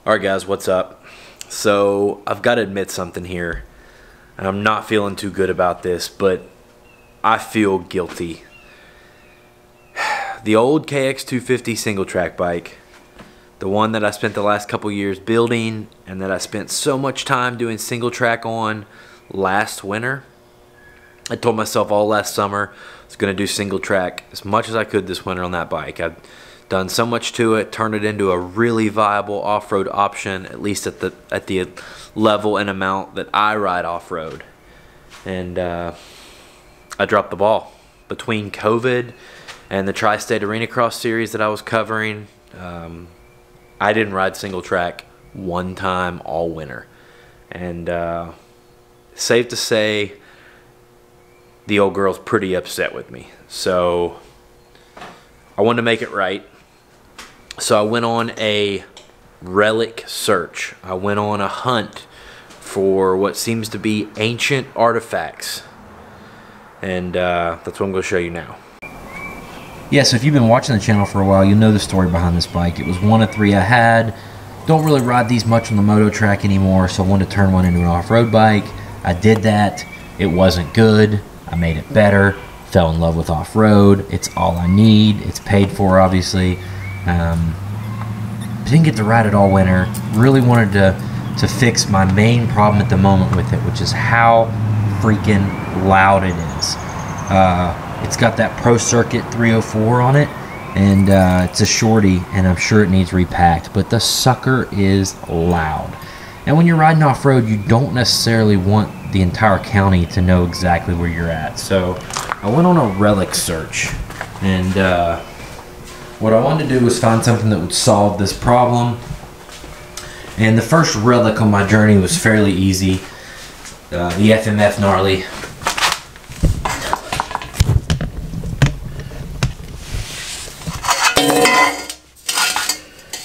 Alright guys, what's up? So I've got to admit something here, and I'm not feeling too good about this, but I feel guilty. The old KX250 single track bike, the one that I spent the last couple years building and that I spent so much time doing single track on last winter, I told myself all last summer I was going to do single track as much as I could this winter on that bike. I've done so much to it, turned it into a really viable off-road option, at least at the level and amount that I ride off-road. And I dropped the ball. Between COVID and the Tri-State Arena Cross series that I was covering, I didn't ride single track one time all winter. And safe to say, the old girl's pretty upset with me. So I wanted to make it right. So I went on a relic search. I went on a hunt for what seems to be ancient artifacts. And that's what I'm going to show you now. Yeah, so if you've been watching the channel for a while, you'll know the story behind this bike. It was one of three I had. Don't really ride these much on the moto track anymore, so I wanted to turn one into an off-road bike. I did that. It wasn't good. I made it better. Fell in love with off-road. It's all I need. It's paid for, obviously. Didn't get to ride it all winter. Really wanted to fix my main problem at the moment with it, which is how freaking loud it is. It's got that Pro Circuit 304 on it, and it's a shorty, and I'm sure it needs repacked, but the sucker is loud. And when you're riding off-road, you don't necessarily want the entire county to know exactly where you're at. So I went on a relic search, and what I wanted to do was find something that would solve this problem. And the first relic on my journey was fairly easy. The FMF Gnarly.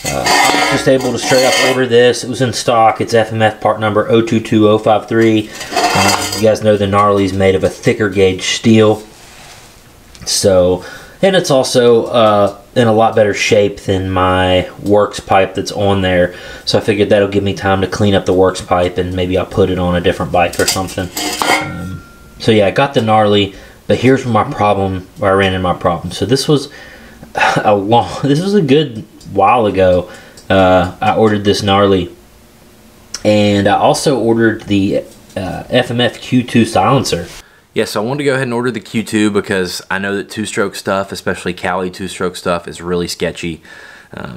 I was just able to straight up order this. It was in stock. It's FMF part number 022053. You guys know the Gnarly is made of a thicker gauge steel. So, and it's also in a lot better shape than my works pipe that's on there. So I figured that'll give me time to clean up the works pipe, and maybe I'll put it on a different bike or something. So yeah, I got the Gnarly, but here's my problem, where I ran into my problem. So this was this was a good while ago. I ordered this Gnarly, and I also ordered the FMF Q2 silencer. Yeah, so I wanted to go ahead and order the Q2 because I know that two-stroke stuff, especially Cali two-stroke stuff, is really sketchy.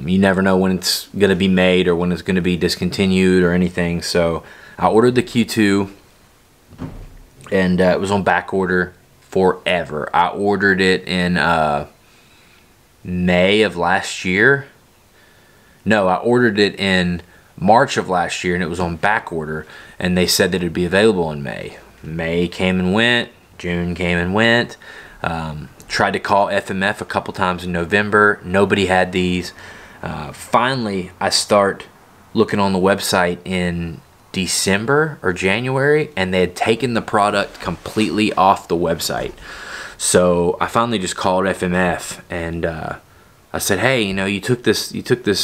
You never know when it's going to be made or when it's going to be discontinued or anything. So I ordered the Q2, and it was on back order forever. I ordered it in May of last year. No, I ordered it in March of last year, and it was on back order, and they said that it would be available in May. May came and went, June came and went. Tried to call FMF a couple times in November. Nobody had these. Finally, I start looking on the website in December or January, and they had taken the product completely off the website. So I finally just called FMF, and I said, hey, you know, you took this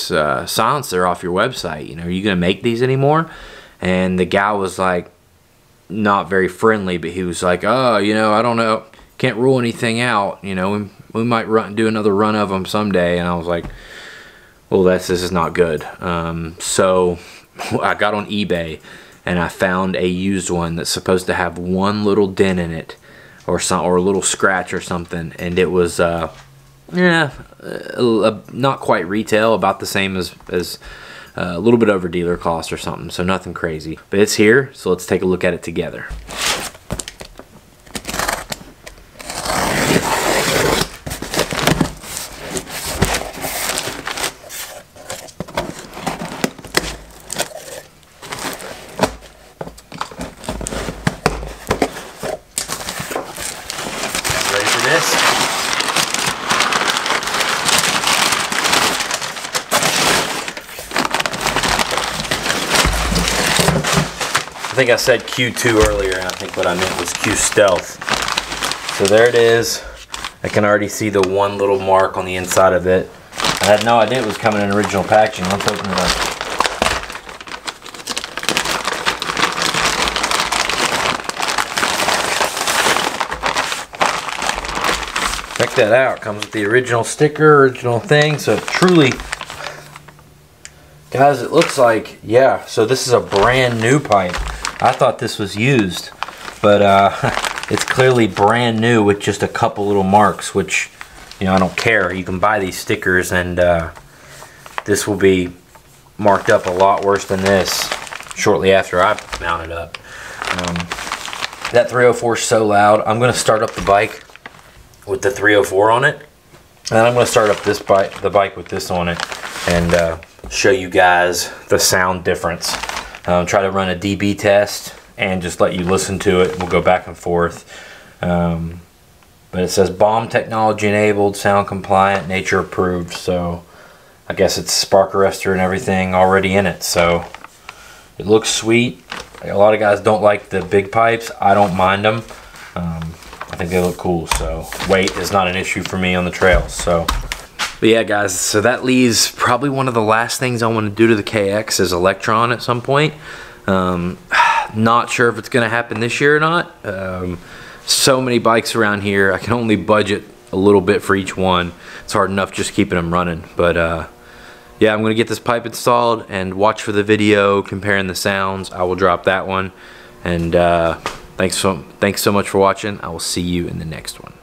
silencer off your website. You know, are you gonna make these anymore? And the guy was like, not very friendly, but he was like, oh, you know, I don't know, can't rule anything out, you know, we might do another run of them someday. And I was like, well, this is not good. So I got on eBay, and I found a used one that's supposed to have one little dent in it, or a little scratch or something, and it was not quite retail, about the same as a little bit over dealer cost or something, so nothing crazy. But it's here, so let's take a look at it together. Ready for this? I think I said Q2 earlier, and I think what I meant was Q Stealth. So there it is. I can already see the one little mark on the inside of it. I had no idea it was coming in original packaging. Let's open it up. check that out. Comes with the original sticker, original thing. So truly, guys, it looks like, yeah, so this is a brand new pipe. I thought this was used, but it's clearly brand new with just a couple little marks, which, you know, I don't care. You can buy these stickers, and this will be marked up a lot worse than this shortly after I mount it up. That 304 is so loud. I'm going to start up the bike with the 304 on it, and I'm going to start up this bike, the bike with this on it, and show you guys the sound difference. Try to run a dB test and just let you listen to it. We'll go back and forth. But it says BOM technology enabled, sound compliant, nature approved. So I guess it's spark arrestor and everything already in it. So it looks sweet. A lot of guys don't like the big pipes. I don't mind them. I think they look cool. So weight is not an issue for me on the trails. So, but yeah, guys. So that leaves probably one of the last things I want to do to the KX is Electron at some point. Not sure if it's going to happen this year or not. So many bikes around here. I can only budget a little bit for each one. It's hard enough just keeping them running. But yeah, I'm going to get this pipe installed and watch for the video comparing the sounds. I will drop that one. And thanks so much for watching. I will see you in the next one.